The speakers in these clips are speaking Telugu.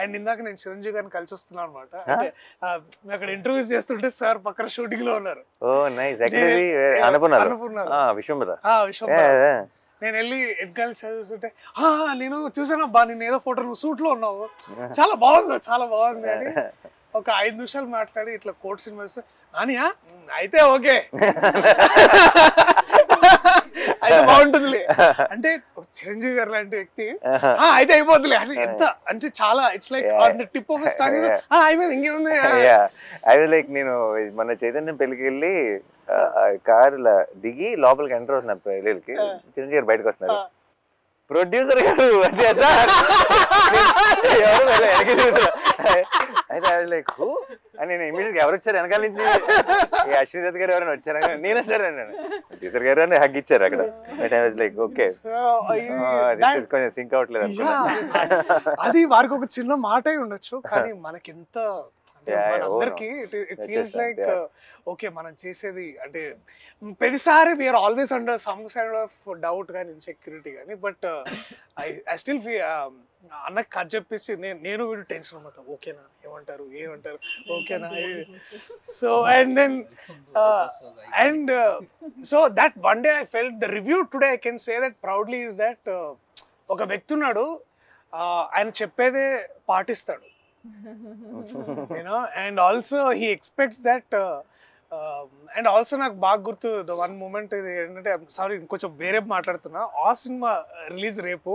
అండ్ ఇందాక నేను చిరంజీవి గారిని కలిసి వస్తున్నాను అనమాట. అంటే అక్కడ ఇంటర్వ్యూస్ చేస్తుంటే సార్ పక్కన షూటింగ్ లో ఉన్నారు. ఓ నైస్. యాక్చువల్లీ అనుకున్నారు విశ్వంబర. నేను వెళ్ళి ఎగ్గాలి చదువుతుంటే నేను చూసానబ్బా నేను ఏదో ఫోటో నువ్వు సూట్ లో ఉన్నావు, చాలా బాగుంది అని ఒక 5 నిమిషాలు మాట్లాడి ఇట్లా కోట్ సినిమా ఇస్తే నానియా అయితే ఓకే అయితే బాగుంటుందిలే అంటే చిరంజీవి గారు లాంటి వ్యక్తి అయితే అయిపోతులే అని ఎంత అంటే చాలా it's like tip of star అయిపోయింది ఇంకేముంది. అది లైక్ నేను మన చైతన్యం పెళ్ళికి వెళ్ళి కారులో దిగి లోపలికి ఎంటర్ అవుతున్నారు పెళ్ళికి, చిరంజీవి గారు బయటకు వస్తున్నారు, ప్రొడ్యూసర్ గారు అంటే అయితే అది లైక్ అని నేను ఇమీడియట్ ఎవరు వచ్చారు వెనకాల నుంచి, అశ్విని దత్ గారు ఎవరైనా వచ్చారా, నేనే సార్ అన్నాను, ప్రొడ్యూసర్ గారు అని హగ్ ఇచ్చారు అక్కడ. లైక్ ఓకే కొంచెం సింక్ అవట్లేదు అనుకున్నా. అది వారికి ఒక చిన్న మాట ఉండొచ్చు కానీ మనకి ఎంత అందరికి ఇట్ ఫీల్స్ లైక్ ఓకే మనం చేసేది అంటే ప్రతిసారి we are always under some kind of doubt కానీ ఇన్సెక్యూరిటీ కానీ బట్ ఐ స్టిల్ అన్నకు కథ చెప్పేసి నేను వీడు టెన్షన్ అనమాట, ఓకేనా ఏమంటారు ఓకేనా. So and then and so that one day I felt the review today I can say that proudly is that ఒక వ్యక్తి ఉన్నాడు ఆయన చెప్పేదే పాటిస్తాడు. and also he expects that and also నాకు బాగా గుర్తు ద వన్ మూమెంట్ ఇది ఏంటంటే సారీ ఇంకొంచెం వేరే మాట్లాడుతున్నా. ఆ సినిమా రిలీజ్ రేపు,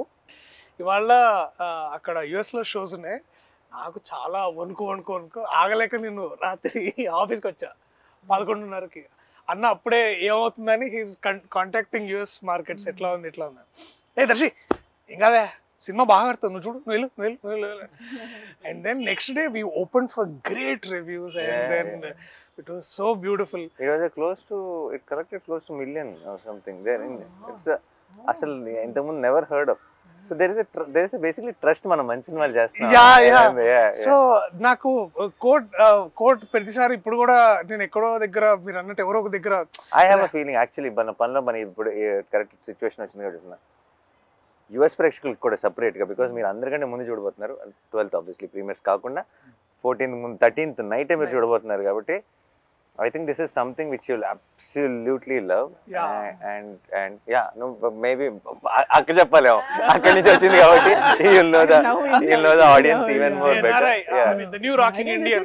ఇవాళ అక్కడ యుఎస్లో షోస్ ఉన్నాయి, నాకు చాలా వణుకు ఆగలేక నేను రాత్రి ఆఫీస్కి వచ్చా 11:30కి. అన్న అప్పుడే ఏమవుతుందని హీస్ కాంటాక్టింగ్ యుఎస్ మార్కెట్స్ ఎట్లా ఉంది ఏ దర్శి ఏం కాదే సినిమా బాగా ఆడుతుంది నువ్వు చూడు నువ్వు వెళ్ళు. And then next day we open for great reviews and then it was so beautiful. It was it collected close to million or something there in it's అసలు ఇంతకుముందు never heard of. So there is a basically trust మనం మంచి సినిమాలు చేస్తున్నాం. సో నాకు కోట్ ప్రతిసారి ఇప్పుడు కూడా నేను ఎక్కడో దగ్గర మీరు అన్నట్టు ఎవరో ఒక దగ్గర I have a feeling actually మన పనిలో మన ఇప్పుడు కరెక్ట్ సిచ్యువేషన్ వచ్చింది కాబట్టి యుఎస్ ప్రేక్షకులకు కూడా సపరేట్గా, బికాస్ మీరు అందరికంటే ముందు చూడబోతున్నారు 12th ఆబ్వియస్లీ ప్రీమియర్స్ కాకుండా 14th ముందు 13th నైటే మీరు చూడబోతున్నారు కాబట్టి I think this is something which you will absolutely love. And నువ్వు మేబీ అక్క చెప్పలేము అక్కడి నుంచి వచ్చింది కాబట్టి you'll know the audience even more better. The new Rocking Indian.